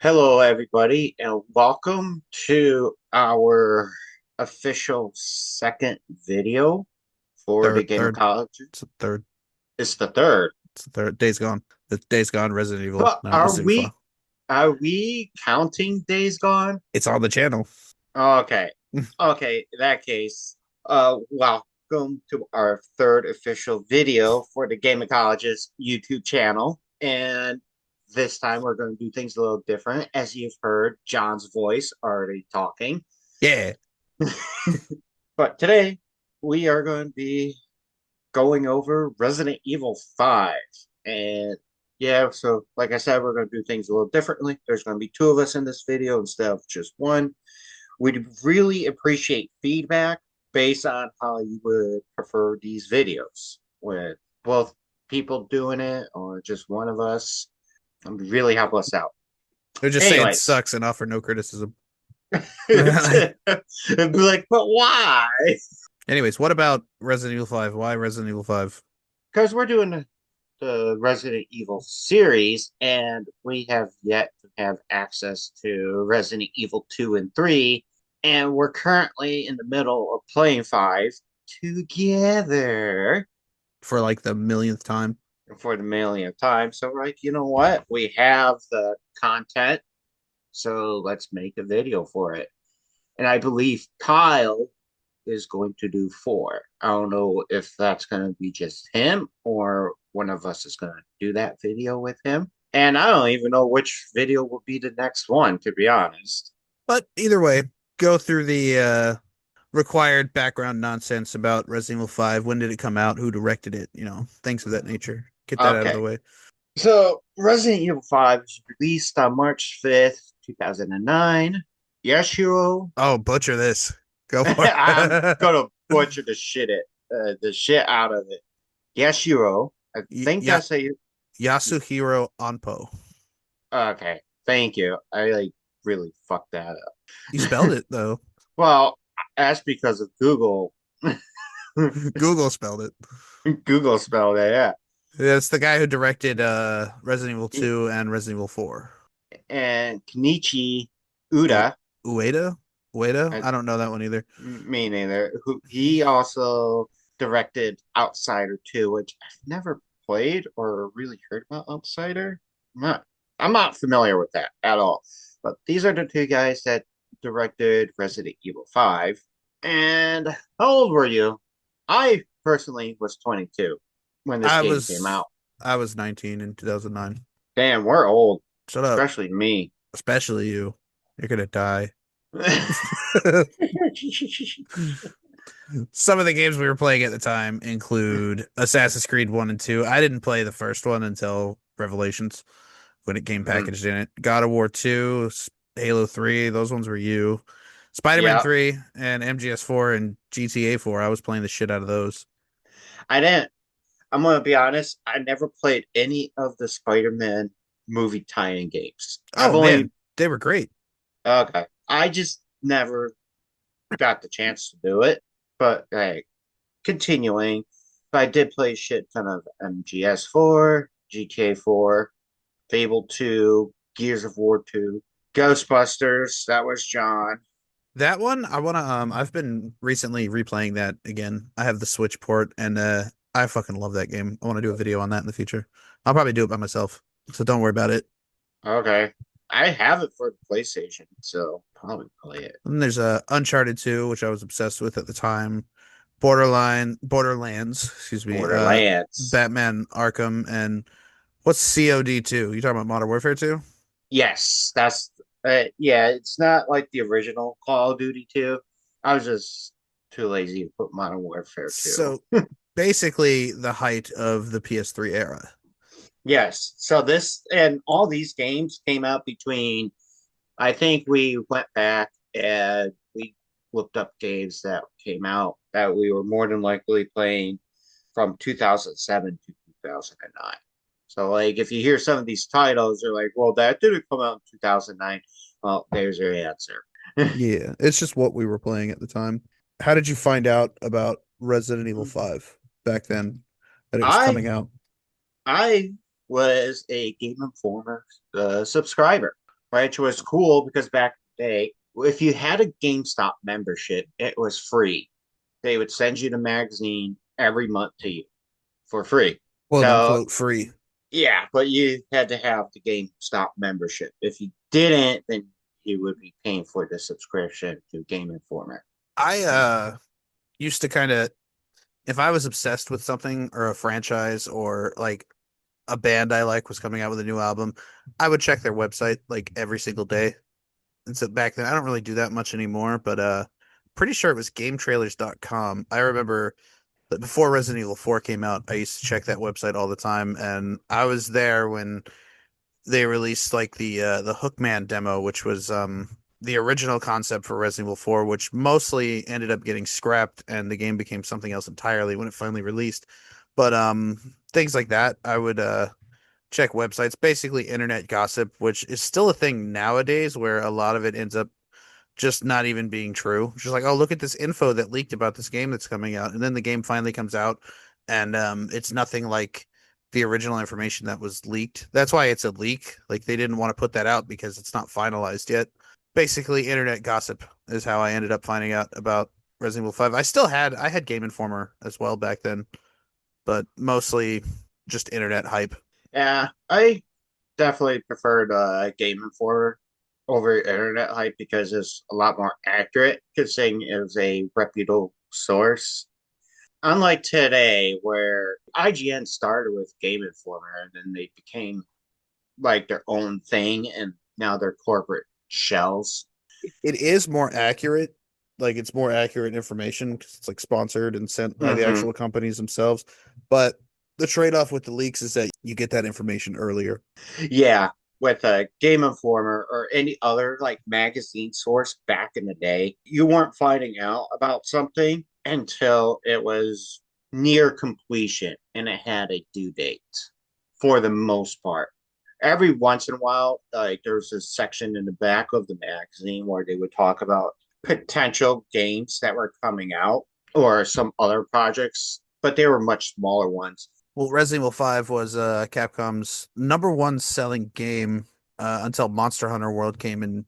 Hello, everybody, and welcome to our official second video for the Third. Gameacology. It's the third. It's the third, It's the third. Days Gone. The Days Gone Resident Evil, but not Resident Evil 5. are we counting Days Gone? It's on the channel. Okay, okay. In that case, welcome to our third official video for the Gameacologists YouTube channel, and this time we're going to do things a little different. As you've heard, John's voice already talking. Yeah. But today we are going to be going over Resident Evil 5. And yeah, so like I said, we're going to do things a little differently. There's going to be two of us in this video instead of just one. We'd really appreciate feedback based on how you would prefer these videos, with both people doing it or just one of us. Really help us out. They're just saying it Anyways, sucks and offer no criticism. and be like, but why? Anyways, what about Resident Evil 5? Why Resident Evil 5? Because we're doing the Resident Evil series, and we have yet to have access to Resident Evil 2 and 3, and we're currently in the middle of playing 5 together For like the millionth time. for the millionth time. So, like, you know what? We have the content, so let's make a video for it. And I believe Kyle is going to do 4. I don't know if that's going to be just him or one of us is going to do that video with him. And I don't even know which video will be the next one, to be honest. But either way, go through the required background nonsense about Resident Evil 5. When did it come out? Who directed it? Things of that nature. Get that out of the Okay. way. So, Resident Evil 5 was released on March 5th, 2009. Yashiro. Oh, butcher this. Go for I'm it. going to butcher the shit out of it. Yashiro. I think Yeah, that's how you. Yasuhiro Onpo. Okay. Thank you. I like really fucked that up. You spelled it though. Well, that's because of Google. Google spelled it. Google spelled it, yeah. It's the guy who directed Resident Evil 2 and Resident Evil 4. And Kenichi U Uda, Ueda? Ueda? I, I don't know that one either. me neither, who he also directed Outsider 2, which I've never played or really heard about Outsider. I'm not familiar with that at all. But these are the two guys that directed Resident Evil 5. And how old were you? I personally was 22 when this I game came was out. I was 19 in 2009. Damn, we're old, Shut up. especially me. Especially you. You're gonna die. Some of the games we were playing at the time include Assassin's Creed 1 and 2. I didn't play the first one until Revelations when it came packaged in it. God of War 2, Halo 3, those ones were you. Spider-Man Yeah, 3 and MGS 4 and GTA 4. I was playing the shit out of those. I didn't. I'm gonna be honest. I never played any of the Spider-Man movie tie-in games. I've Oh only man, they were great. okay. I just never got the chance to do it. But hey, continuing, I did play a shit ton of MGS4, GTA 4, Fable 2, Gears of War 2, Ghostbusters. That was John. That one, I've been recently replaying that again. I have the Switch port and I fucking love that game. I want to do a video on that in the future. I'll probably do it by myself. So don't worry about it. Okay, I have it for the PlayStation, so probably play it. And there's Uncharted 2, which I was obsessed with at the time. Borderlands, excuse me. Borderlands. Batman Arkham and what's COD 2? You talking about Modern Warfare 2? Yes, that's yeah. It's not like the original Call of Duty 2. I was just too lazy to put Modern Warfare 2. So basically the height of the PS3 era. Yes, so this and all these games came out between. I think we went back and we looked up games that came out that we were more than likely playing from 2007 to 2009. So, like, if you hear some of these titles, you're like, well, that didn't come out in 2009. Well, there's your answer. Yeah, it's just what we were playing at the time. How did you find out about Resident Evil 5 back then that it was I coming out? I was a Game Informer subscriber. which was cool because back in the day, if you had a GameStop membership, it was free. They would send you the magazine every month to you for free. quote So unquote free. yeah, but you had to have the GameStop membership. If you didn't, then you would be paying for the subscription to Game Informer. I used to kind of, if I was obsessed with something or a franchise or like a band I like was coming out with a new album, I would check their website like every single day. And so back then, I don't really do that much anymore, but pretty sure it was GameTrailers.com. I remember that before Resident Evil 4 came out, I used to check that website all the time, and I was there when they released like the Hookman demo, which was the original concept for Resident Evil 4, which mostly ended up getting scrapped and the game became something else entirely when it finally released. But things like that, I would check websites, basically internet gossip, which is still a thing nowadays where a lot of it ends up just not even being true. Just like, oh, look at this info that leaked about this game that's coming out, and then the game finally comes out, and it's nothing like the original information that was leaked. That's why it's a leak. Like they didn't want to put that out because it's not finalized yet. Basically, internet gossip is how I ended up finding out about Resident Evil 5. I had Game Informer as well back then, but mostly just internet hype. Yeah, I definitely preferred Game Informer over Internet Hype because it's a lot more accurate, considering it was a reputable source. Unlike today, where IGN started with Game Informer and then they became like their own thing, and now they're corporate shells. It is more accurate. Like it's more accurate information because it's like sponsored and sent by the Hmm. actual companies themselves. But the trade-off with the leaks is that you get that information earlier. Yeah, with a Game Informer or any other like magazine source back in the day, you weren't finding out about something until it was near completion and it had a due date for the most part. Every once in a while, like there's a section in the back of the magazine where they would talk about potential games that were coming out or some other projects, but they were much smaller ones. Well, Resident Evil 5 was Capcom's number one selling game until Monster Hunter World came and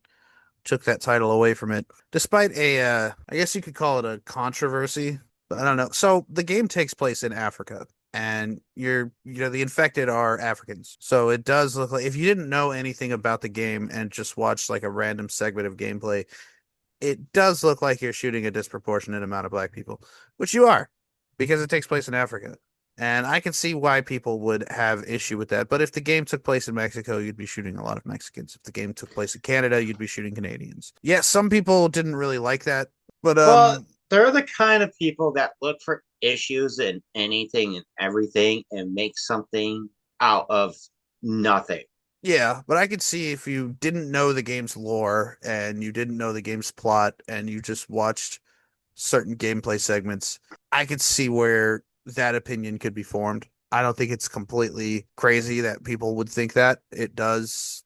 took that title away from it, despite I guess you could call it a controversy, but I don't know. So the game takes place in Africa, and the infected are Africans. So it does look like if you didn't know anything about the game and just watched like a random segment of gameplay, it does look like you're shooting a disproportionate amount of black people, which you are, because it takes place in Africa. And I can see why people would have issue with that. But if the game took place in Mexico, you'd be shooting a lot of Mexicans. If the game took place in Canada, you'd be shooting Canadians. Yeah, some people didn't really like that, but Well, they're the kind of people that look for issues in anything and everything and make something out of nothing. yeah, but I could see if you didn't know the game's lore and you didn't know the game's plot and you just watched certain gameplay segments, I could see where that opinion could be formed. I don't think it's completely crazy that people would think that. It does,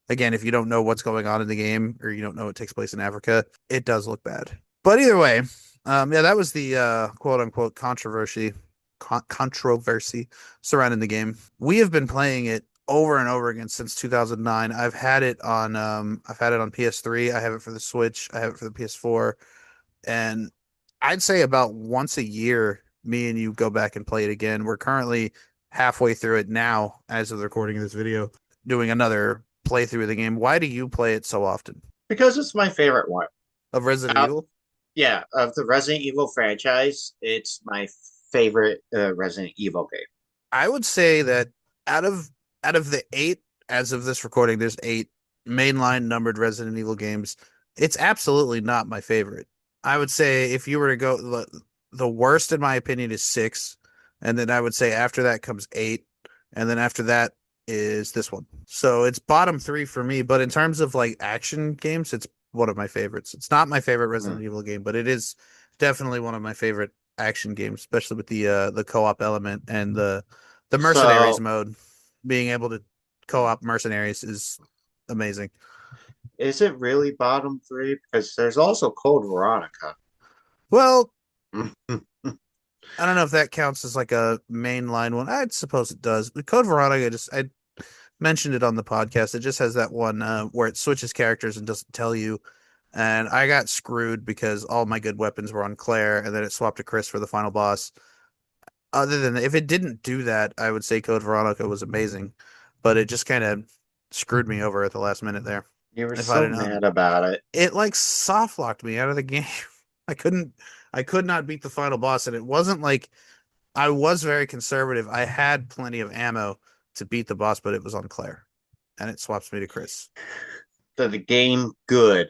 again, if you don't know what's going on in the game or you don't know it takes place in Africa, it does look bad. But either way, yeah, that was the quote unquote controversy surrounding the game. We have been playing it over and over again since 2009. I've had it on PS3, I have it for the Switch, I have it for the PS4, and I'd say about once a year, me and you go back and play it again. We're currently halfway through it now, as of the recording of this video, doing another playthrough of the game. Why do you play it so often? Because it's my favorite one. Of Resident Uh, Evil? yeah, of the Resident Evil franchise, it's my favorite Resident Evil game. I would say that out of out of the eight, as of this recording, there's eight mainline numbered Resident Evil games. It's absolutely not my favorite. I would say if you were to go the worst in my opinion is six, and then I would say after that comes eight, and then after that is this one. So it's bottom three for me. But in terms of like action games, it's one of my favorites. It's not my favorite Mm. Resident Evil game, but it is definitely one of my favorite action games, especially with the co-op element and the mercenaries So, mode. Being able to co-op mercenaries is amazing. is it really bottom three? Because there's also Code Veronica. Well, Mm. I don't know if that counts as like a mainline one. I suppose it does. But Code Veronica mentioned it on the podcast. It just has that one where it switches characters and doesn't tell you. And I got screwed because all my good weapons were on Claire, and then it swapped to Chris for the final boss. Other than if it didn't do that, I would say Code Veronica was amazing, but it just kind of screwed me over at the last minute there. You were If I'd so have known, mad about it. it like soft locked me out of the game. I couldn't, I could not beat the final boss, and it wasn't like I was very conservative. I had plenty of ammo to beat the boss, but it was on Claire, and it swaps me to Chris. The game good.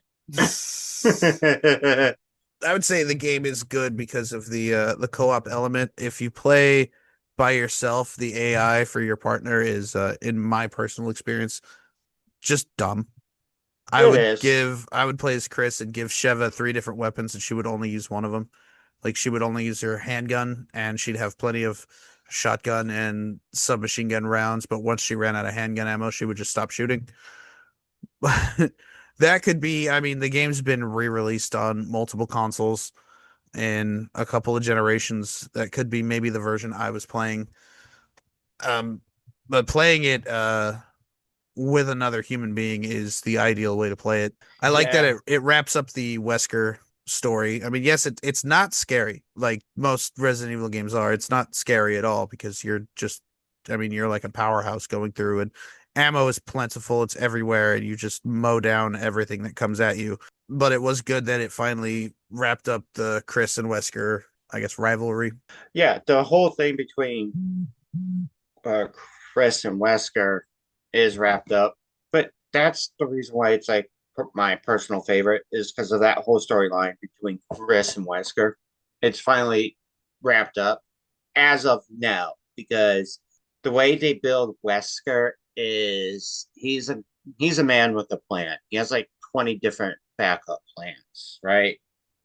I would say the game is good because of the co-op element. If you play by yourself, the AI for your partner is in my personal experience just dumb. It is. I would play as Chris and give Sheva three different weapons and she would only use one of them. Like she would only use her handgun and she'd have plenty of shotgun and submachine gun rounds, but once she ran out of handgun ammo, she would just stop shooting. That could be, I mean, the game's been re-released on multiple consoles in a couple of generations. That could be maybe the version I was playing. Um, but playing it with another human being is the ideal way to play it. I like that Yeah. it wraps up the Wesker story. I mean, yes, it's not scary like most Resident Evil games are. It's not scary at all because you're just, I mean, you're like a powerhouse going through and ammo is plentiful. It's everywhere and you just mow down everything that comes at you. But it was good that it finally wrapped up the Chris and Wesker, I guess, rivalry. Yeah, the whole thing between uh, Chris and Wesker is wrapped up. But that's the reason why it's like my personal favorite is because of that whole storyline between Chris and Wesker. It's finally wrapped up as of now because the way they build Wesker is he's a man with a plan. He has like 20 different backup plans, right?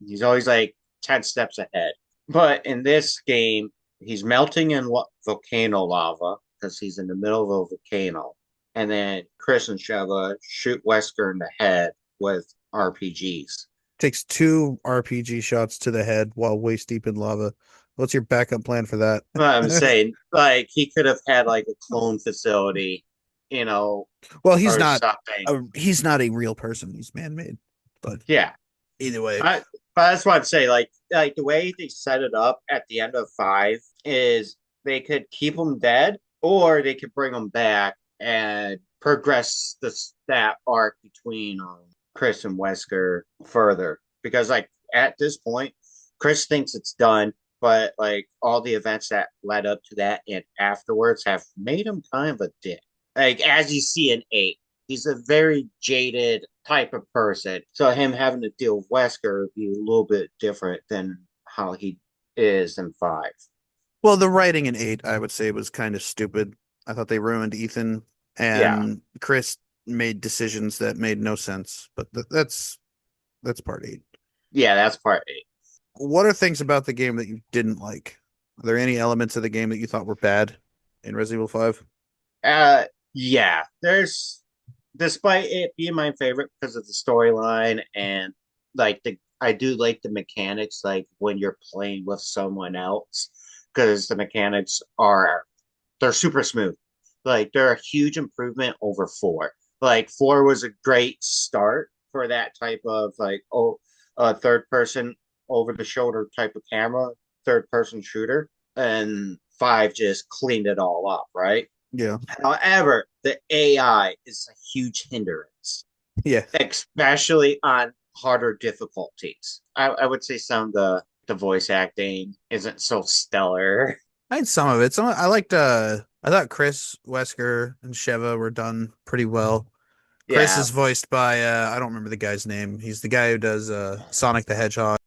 He's always like 10 steps ahead. But in this game, he's melting in volcano lava because he's in the middle of a volcano. And then Chris and Sheva shoot Wesker in the head with RPGs. Takes two RPG shots to the head while waist deep in lava. What's your backup plan for But I'm that? saying, like, he could have had like a clone facility, you know, Well, or something. he's not a real person. He's man-made. But Yeah. either way, I, but that's what I'm saying. Like the way they set it up at the end of five is they could keep him dead, or they could bring him back and progress that arc between Chris and Wesker further. Because like at this point, Chris thinks it's done, but like all the events that led up to that and afterwards have made him kind of a dick. Like as you see in eight, he's a very jaded type of person. So him having to deal with Wesker would be a little bit different than how he is in five. well, the writing in eight, I would say, was kind of stupid. I thought they ruined Ethan, Yeah. and Chris made decisions that made no sense. But that's part eight. Yeah, that's part eight. What are things about the game that you didn't like? Are there any elements of the game that you thought were bad in Resident Evil 5? Yeah, there's despite it being my favorite because of the storyline and like the I do like the mechanics like when you're playing with someone else because the mechanics are they're super smooth. Like they're a huge improvement over four. Like four was a great start for that type of like third person over the shoulder type of camera, third person shooter, and five just cleaned it all up, right? Yeah. However, the AI is a huge hindrance, Yeah. especially on harder difficulties. I would say some of the voice acting isn't so stellar. I had some of it. Some I liked I thought Chris, Wesker, and Sheva were done pretty well. Chris Yeah, is voiced by I don't remember the guy's name. He's the guy who does Sonic the Hedgehog.